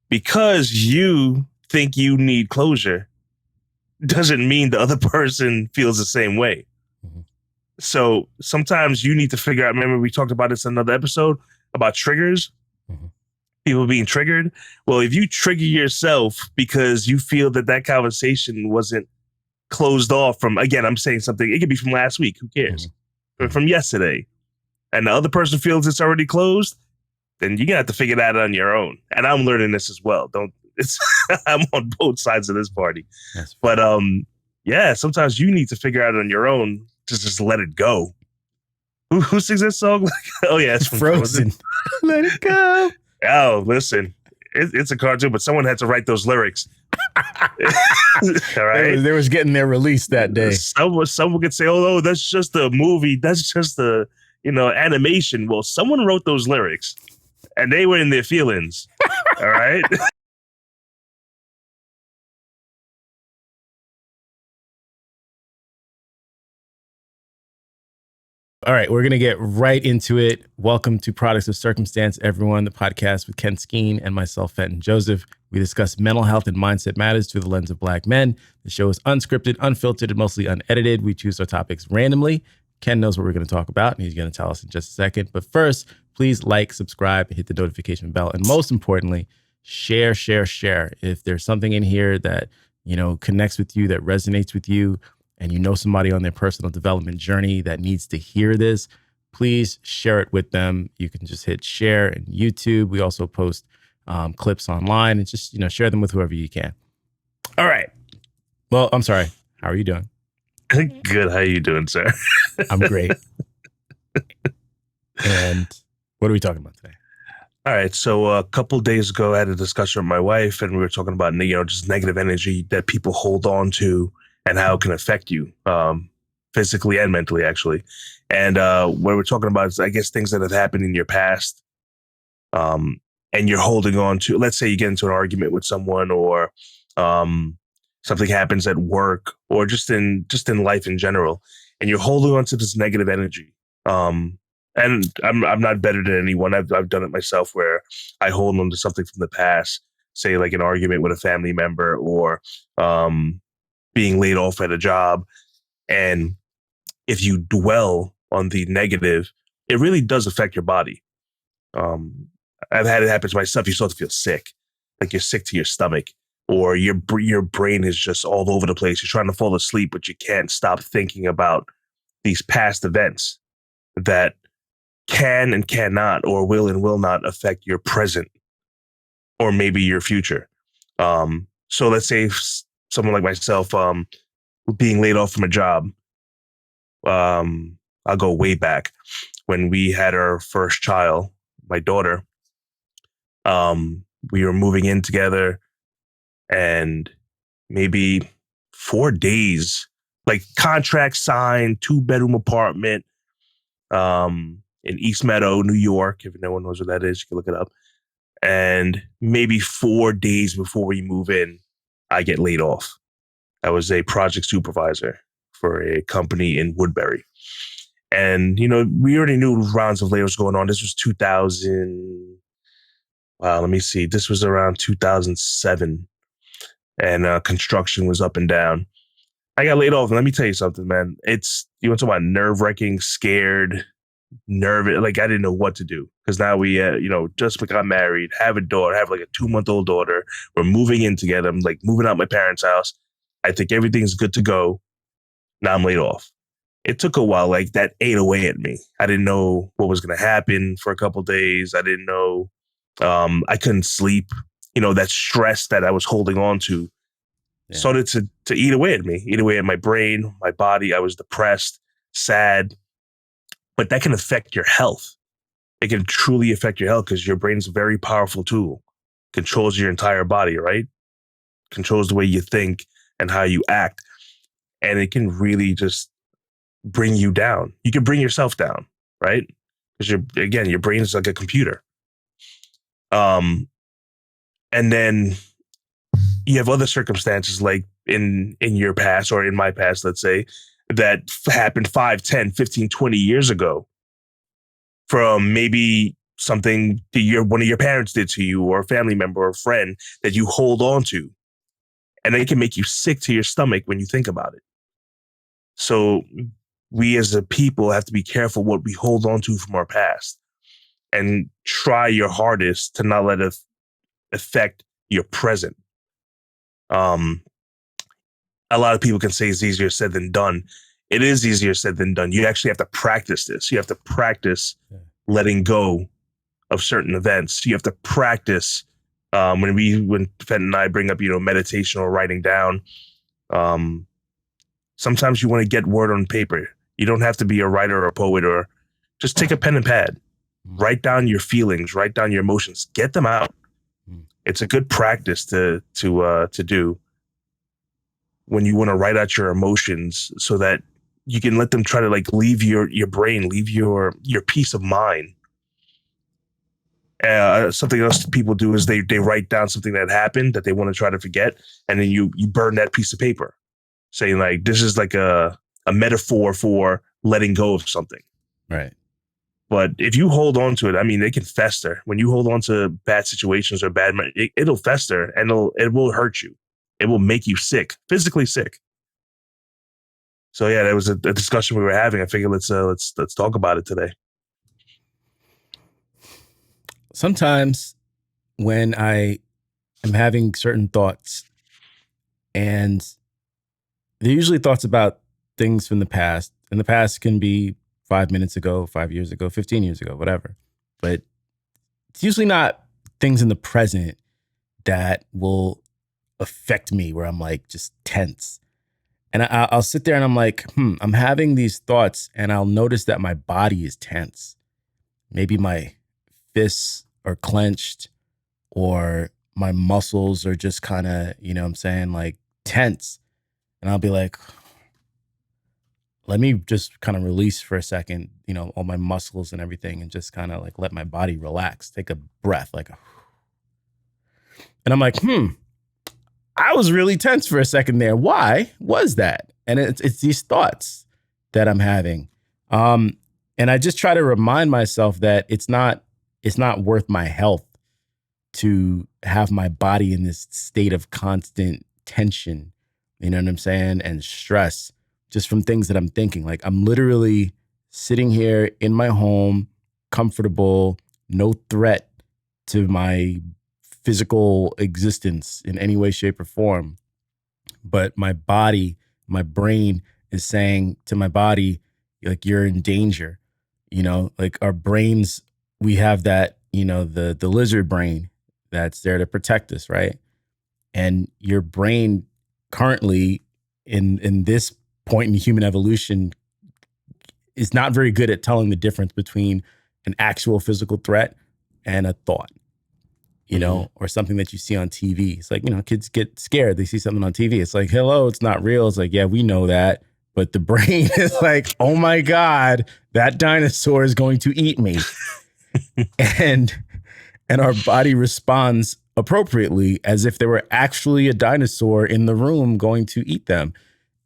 because you think you need closure doesn't mean the other person feels the same way. Mm-hmm. So sometimes you need to figure out, remember we talked about this in another episode about triggers, people being triggered. Well, if you trigger yourself because you feel that conversation wasn't closed off from, again, I'm saying something, it could be from last week, who cares? Or from yesterday, and the other person feels it's already closed, then you're gonna have to figure that out on your own. And I'm learning this as well. I'm on both sides of this party. But yeah, sometimes you need to figure out on your own to just let it go. Who sings that song? Oh yeah, it's from Frozen. Let it go. Oh, listen, it's a cartoon, but someone had to write those lyrics. All right, they was getting their release that day. Someone could say, "Oh, that's just a movie. That's just the animation." Well, someone wrote those lyrics, and they were in their feelings. All right. All right, we're going to get right into it. Welcome to Products of Circumstance, everyone, the podcast with Ken Skeen and myself, Fenton Joseph. We discuss mental health and mindset matters through the lens of Black men. The show is unscripted, unfiltered, and mostly unedited. We choose our topics randomly. Ken knows what we're going to talk about, and he's going to tell us in just a second. But first, please like, subscribe, hit the notification bell, and most importantly, share. If there's something in here that, connects with you, that resonates with you, and you know somebody on their personal development journey that needs to hear this, please share it with them. You can just hit share in YouTube. We also post clips online, and just, share them with whoever you can. All right. Well, I'm sorry. How are you doing? Good. How are you doing, sir? I'm great. And what are we talking about today? All right. So a couple days ago, I had a discussion with my wife, and we were talking about, just negative energy that people hold on to and how it can affect you physically and mentally, actually. And what we're talking about is, I guess, things that have happened in your past, and you're holding on to. Let's say you get into an argument with someone, or something happens at work, or just in life in general, and you're holding on to this negative energy. And I'm not better than anyone. I've done it myself, where I hold on to something from the past, say like an argument with a family member, or being laid off at a job. And if you dwell on the negative, it really does affect your body. I've had it happen to myself. You start to feel sick, like you're sick to your stomach, or your brain is just all over the place. You're trying to fall asleep, but you can't stop thinking about these past events that can and cannot, or will and will not affect your present, or maybe your future. So let's say someone like myself, being laid off from a job. I'll go way back when we had our first child, my daughter. We were moving in together, and maybe 4 days, like contract signed, 2-bedroom apartment, in East Meadow, New York. If no one knows what that is, you can look it up. And maybe 4 days before we move in, I get laid off. I was a project supervisor for a company in Woodbury. And, we already knew rounds of layoffs going on. This was 2000. Let me see. This was around 2007. And construction was up and down. I got laid off. And let me tell you something, man. You want to talk about nerve-wracking, scared, nervous. Like, I didn't know what to do. Because now we, just got married, have a daughter, have like a 2-month-old daughter. We're moving in together. I'm like moving out my parents' house. I think everything's good to go. Now I'm laid off. It took a while. Like, that ate away at me. I didn't know what was going to happen for a couple of days. I didn't know. I couldn't sleep. That stress that I was holding on to started to eat away at me, eat away at my brain, my body. I was depressed, sad. But that can affect your health. It can truly affect your health, because your brain's a very powerful tool. Controls your entire body, right? Controls the way you think and how you act. And it can really just bring you down. You can bring yourself down, right? Because your brain is like a computer. And then you have other circumstances, like in your past, or in my past, let's say, that happened 5, 10, 15, 20 years ago, from maybe something that one of your parents did to you, or a family member or a friend that you hold on to. And it can make you sick to your stomach when you think about it. So we as a people have to be careful what we hold on to from our past, and try your hardest to not let it affect your present. A lot of people can say it's easier said than done. It is easier said than done. You actually have to practice this. You have to practice letting go of certain events. You have to practice when Fenton and I bring up, meditation or writing down. Sometimes you want to get word on paper. You don't have to be a writer or a poet, or just take a pen and pad. Write down your feelings, write down your emotions, get them out. It's a good practice to do when you want to write out your emotions, so that you can let them try to like leave your brain, leave your peace of mind. Something else people do is they write down something that happened that they want to try to forget, and then you burn that piece of paper, saying like this is like a metaphor for letting go of something. Right. But if you hold on to it, I mean, it can fester. When you hold on to bad situations or it'll fester, and it will hurt you. It will make you sick, physically sick. So yeah, that was a discussion we were having. I figured let's talk about it today. Sometimes when I am having certain thoughts, and they're usually thoughts about things from the past, and the past can be 5 minutes ago, 5 years ago, 15 years ago, whatever. But it's usually not things in the present that will affect me where I'm like just tense. And I'll sit there and I'm like, I'm having these thoughts, and I'll notice that my body is tense. Maybe my fists are clenched, or my muscles are just kind of, like tense. And I'll be like, let me just kind of release for a second, all my muscles and everything, and just kind of like let my body relax, take a breath, and I'm like, I was really tense for a second there. Why was that? And it's these thoughts that I'm having. And I just try to remind myself that it's not worth my health to have my body in this state of constant tension, you know what I'm saying? And stress, just from things that I'm thinking. Like, I'm literally sitting here in my home, comfortable, no threat to my physical existence in any way, shape, or form. But my body, my brain is saying to my body, like, you're in danger. Like our brains, we have that, the lizard brain that's there to protect us, right? And your brain currently in this point in human evolution is not very good at telling the difference between an actual physical threat and a thought, or something that you see on TV. It's like, kids get scared. They see something on TV. It's like, hello, it's not real. It's like, yeah, we know that. But the brain is like, oh my God, that dinosaur is going to eat me. and our body responds appropriately as if there were actually a dinosaur in the room going to eat them.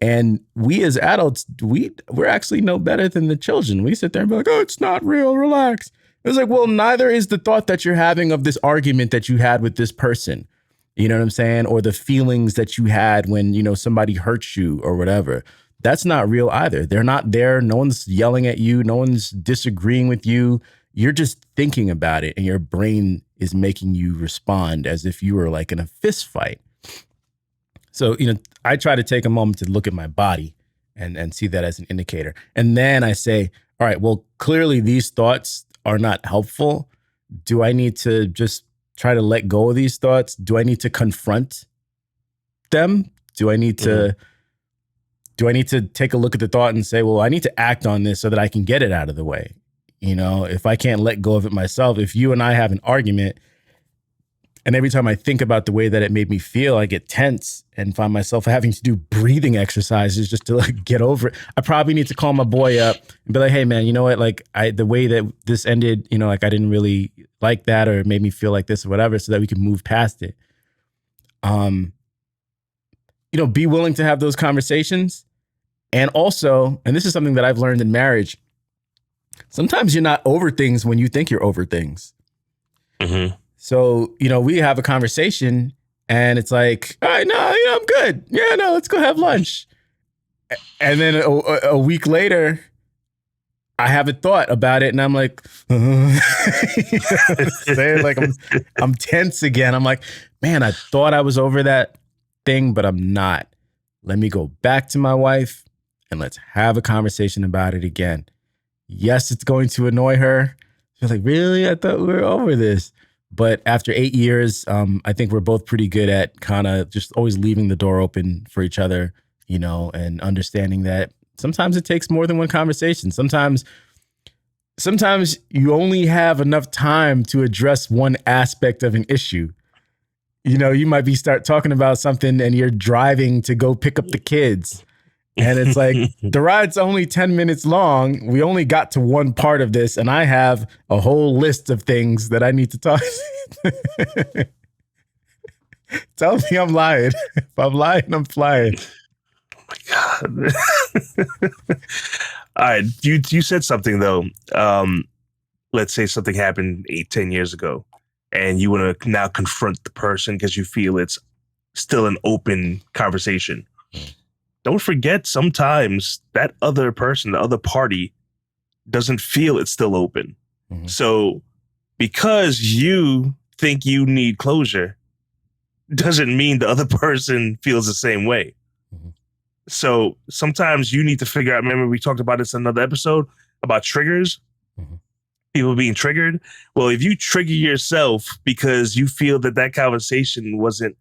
And we as adults, we're actually no better than the children. We sit there and be like, oh, it's not real, relax. It's like, well, neither is the thought that you're having of this argument that you had with this person. You know what I'm saying? Or the feelings that you had when, somebody hurt you or whatever. That's not real either. They're not there. No one's yelling at you. No one's disagreeing with you. You're just thinking about it, and your brain is making you respond as if you were like in a fist fight. So, I try to take a moment to look at my body and see that as an indicator. And then I say, all right, well, clearly these thoughts are not helpful. Do I need to just try to let go of these thoughts? Do I need to confront them? Do I need to take a look at the thought and say, well, I need to act on this so that I can get it out of the way? If I can't let go of it myself, if you and I have an argument, and every time I think about the way that it made me feel, I get tense and find myself having to do breathing exercises just to like get over it. I probably need to call my boy up and be like, hey man, you know what? Like the way that this ended, like I didn't really like that, or it made me feel like this or whatever, so that we can move past it. Be willing to have those conversations. And also, and this is something that I've learned in marriage, Sometimes you're not over things when you think you're over things. Mm-hmm. So, we have a conversation and it's like, all right, no, I'm good. Yeah, no, let's go have lunch. And then a week later, I have a thought about it and I'm like, like I'm tense again. I'm like, man, I thought I was over that thing, but I'm not. Let me go back to my wife and let's have a conversation about it again. Yes, it's going to annoy her. She's like, really? I thought we were over this. But after 8 years, I think we're both pretty good at kind of just always leaving the door open for each other, and understanding that sometimes it takes more than one conversation. Sometimes you only have enough time to address one aspect of an issue. You might start talking about something and you're driving to go pick up the kids. And it's like, the ride's only 10 minutes long. We only got to one part of this, and I have a whole list of things that I need to talk. Tell me I'm lying. If I'm lying, I'm flying. Oh my God. All right. You said something, though. Let's say something happened 8-10 years ago, and you want to now confront the person because you feel it's still an open conversation. Don't forget, sometimes that other person, the other party, doesn't feel it's still open. Mm-hmm. So because you think you need closure doesn't mean the other person feels the same way. Mm-hmm. So sometimes you need to figure out, remember we talked about this in another episode about triggers, mm-hmm. people being triggered. Well, if you trigger yourself because you feel that conversation wasn't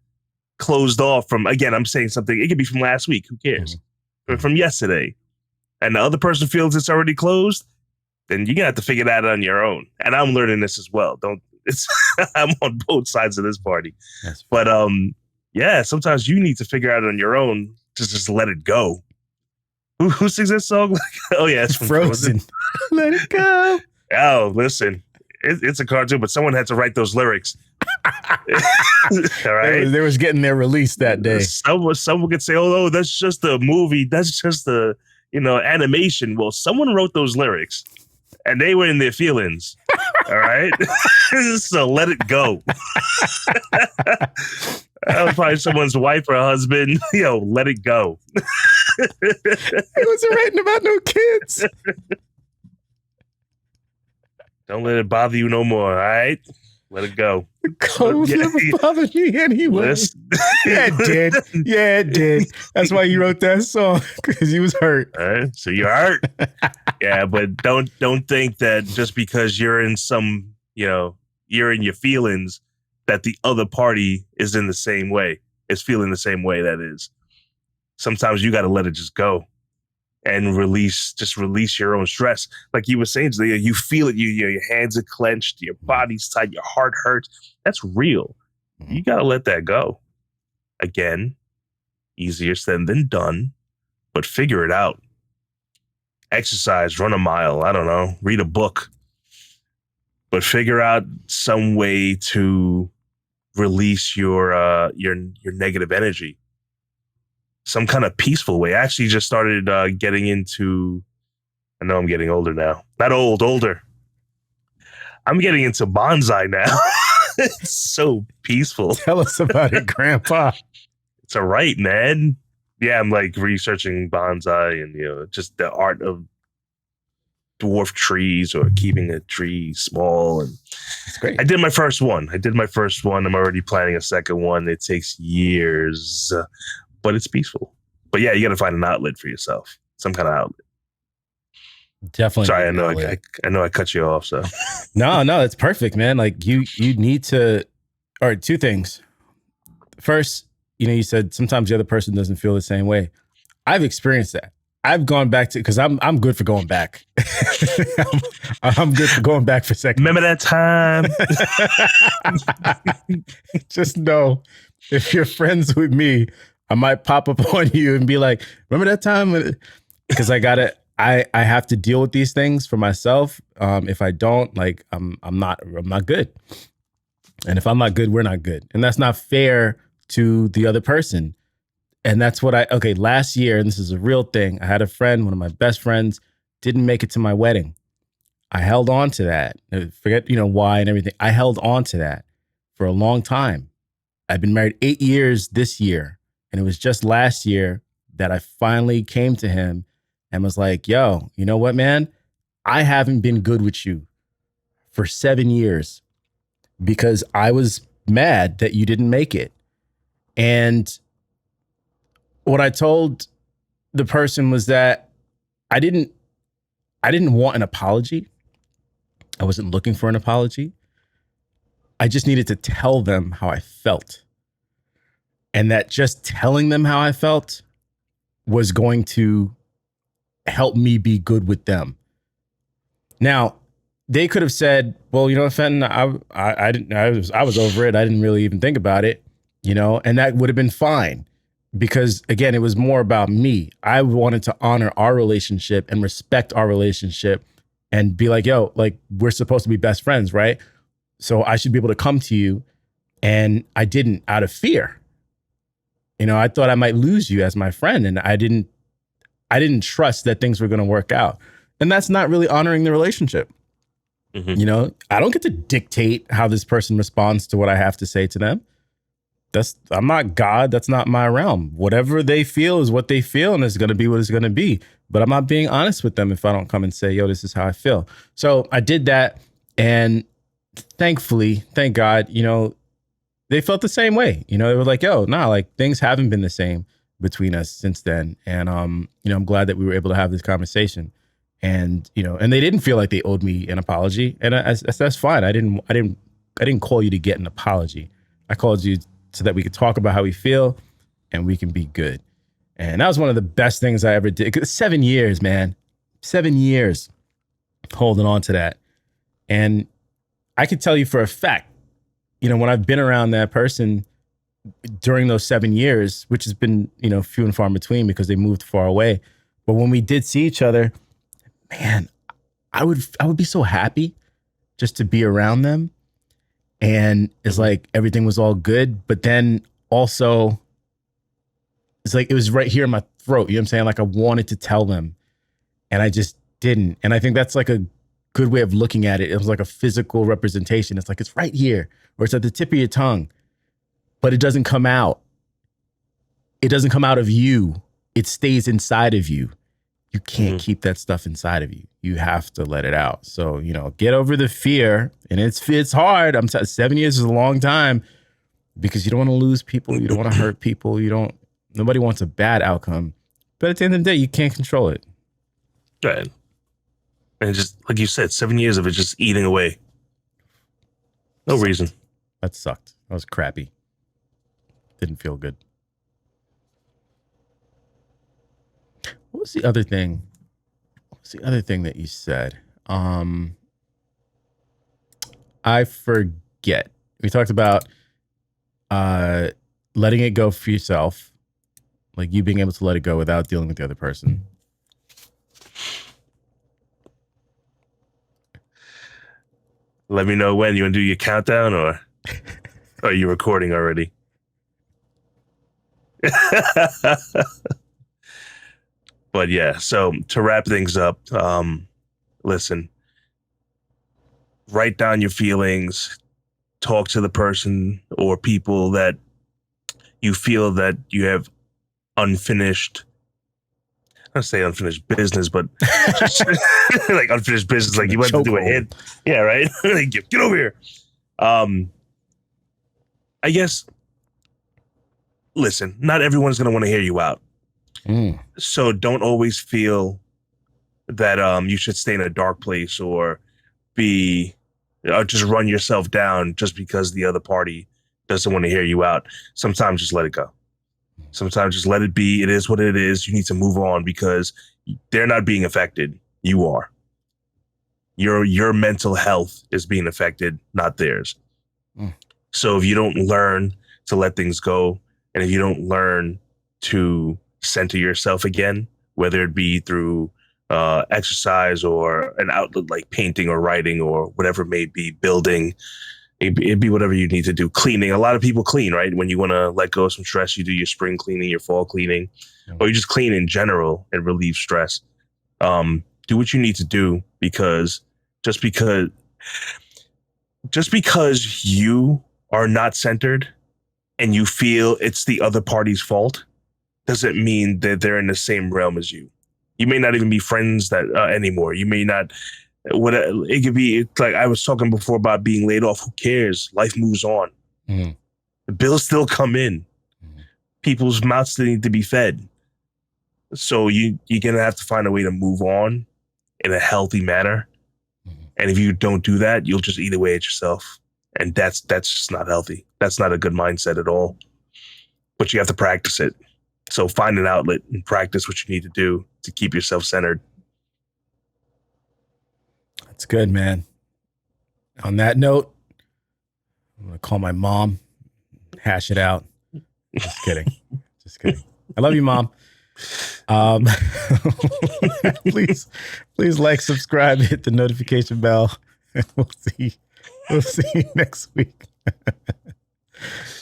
closed off from, again, I'm saying something, it could be from last week, who cares? Mm-hmm. From yesterday, and the other person feels it's already closed, then you're gonna have to figure that out on your own. And I'm learning this as well. I'm on both sides of this party. But yeah, sometimes you need to figure out on your own to just let it go. Who sings that song? Oh yeah, it's from Frozen. Let it go. Oh, listen, it's a cartoon, but someone had to write those lyrics. All right, they was getting their release that day. Someone could say, "Oh, that's just a movie. That's just a animation." Well, someone wrote those lyrics, and they were in their feelings. All right, so let it go. That was probably someone's wife or husband. Let it go. He wasn't writing about no kids. Don't let it bother you no more. All right. Let it go. Cold never bothered me anyway. Yeah, it did. Yeah, it did. That's why you wrote that song, because he was hurt. All right, so you're hurt. Yeah, but don't think that just because you're in some, you're in your feelings, that the other party is in the same way, is feeling the same way. That is. Sometimes you got to let it just go. And release your own stress. Like you were saying, you feel it. Your hands are clenched, your body's tight, your heart hurts. That's real. You got to let that go. Again, easier said than done, but figure it out. Exercise, run a mile. I don't know, read a book, but figure out some way to release your negative energy. Some kind of peaceful way. I actually just started getting into, I know I'm getting older now. Not old, older. I'm getting into bonsai now. It's so peaceful. Tell us about it, Grandpa. It's all right, man. Yeah, I'm like researching bonsai and, just the art of dwarf trees or keeping a tree small. And it's great. I did my first one. I'm already planning a second one. It takes years. But it's peaceful. But yeah, you got to find an outlet for yourself, some kind of outlet. Definitely. Sorry, I know I cut you off. So no, it's perfect, man. Like you need to. All right, two things. First, you said sometimes the other person doesn't feel the same way. I've experienced that. I've gone back to, because I'm good for going back. I'm good for going back for seconds. Remember that time? Just know, if you're friends with me, I might pop up on you and be like, remember that time? Because I have to deal with these things for myself. If I don't, like, I'm not good. And if I'm not good, we're not good. And that's not fair to the other person. And that's what last year, and this is a real thing. I had a friend, one of my best friends, didn't make it to my wedding. I held on to that. Forget, why and everything. I held on to that for a long time. I've been married 8 years this year. And it was just last year that I finally came to him and was like, yo, you know what, man? I haven't been good with you for 7 years because I was mad that you didn't make it. And what I told the person was that I didn't want an apology. I wasn't looking for an apology. I just needed to tell them how I felt. And that just telling them how I felt was going to help me be good with them. Now, they could have said, well, Fenton, I was over it. I didn't really even think about it, and that would have been fine. Because again, it was more about me. I wanted to honor our relationship and respect our relationship and be like, yo, like we're supposed to be best friends, right? So I should be able to come to you. And I didn't, out of fear. I thought I might lose you as my friend, and I didn't trust that things were going to work out. And that's not really honoring the relationship. Mm-hmm. I don't get to dictate how this person responds to what I have to say to them. I'm not God. That's not my realm. Whatever they feel is what they feel, and it's going to be what it's going to be. But I'm not being honest with them if I don't come and say, yo, this is how I feel. So I did that. And thankfully, thank God, they felt the same way. They were like, yo, nah, like things haven't been the same between us since then. And, I'm glad that we were able to have this conversation. And, and they didn't feel like they owed me an apology. And that's fine. I didn't call you to get an apology. I called you so that we could talk about how we feel and we can be good. And that was one of the best things I ever did. 7 years, man. 7 years holding on to that. And I could tell you for a fact, when I've been around that person during those 7 years, which has been, few and far in between because they moved far away. But when we did see each other, man, I would be so happy just to be around them. And it's like everything was all good. But then also, it's like it was right here in my throat. You know what I'm saying? Like I wanted to tell them and I just didn't. And I think that's like a good way of looking at it. It was like a physical representation. It's like it's right here or it's at the tip of your tongue, but it doesn't come out. It doesn't come out of you. It stays inside of you. You can't keep that stuff inside of you. You have to let it out. So, get over the fear. And it's hard. 7 years is a long time because you don't want to lose people. You don't want to hurt people. Nobody wants a bad outcome. But at the end of the day, you can't control it. Right. And just like you said, 7 years of it just eating away. No reason. That sucked. That was crappy. Didn't feel good. What was the other thing? That you said? I forget. We talked about letting it go for yourself, like you being able to let it go without dealing with the other person. Let me know when. You want to do your countdown or are you recording already? But yeah, so to wrap things up, listen, write down your feelings, talk to the person or people that you feel that you have unfinished, I don't say unfinished business, but like unfinished business, like you went to do a hit. Yeah, right? Like, get over here. I guess, listen, not everyone's going to want to hear you out. So don't always feel that you should stay in a dark place or just run yourself down just because the other party doesn't want to hear you out. Sometimes just let it go. Sometimes just let it be. It is what it is. You need to move on because they're not being affected. You are. Your mental health is being affected, not theirs. So if you don't learn to let things go, and if you don't learn to center yourself again, whether it be through exercise or an outlet like painting or writing or whatever it may be, building, it'd be whatever you need to do. Cleaning. A lot of people clean, right? When you want to let go of some stress, you do your spring cleaning, your fall cleaning, or you just clean in general and relieve stress. Do what you need to do because just because you are not centered and you feel it's the other party's fault doesn't mean that they're in the same realm as you. You may not even be friends that anymore. You may not. What it could be like I was talking before about being laid off. Who cares? Life moves on. Mm-hmm. The bills still come in. Mm-hmm. People's mouths still need to be fed. So you're gonna have to find a way to move on in a healthy manner. Mm-hmm. And if you don't do that, you'll just eat away at yourself. And that's just not healthy. That's not a good mindset at all. But you have to practice it. So find an outlet and practice what you need to do to keep yourself centered. That's good, man. On that note, I'm going to call my mom, hash it out. Just kidding. Just kidding. I love you, Mom. Please like, subscribe, hit the notification bell, and we'll see you next week.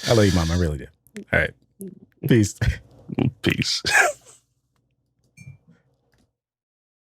I love you, Mom. I really do. All right. Peace. Peace.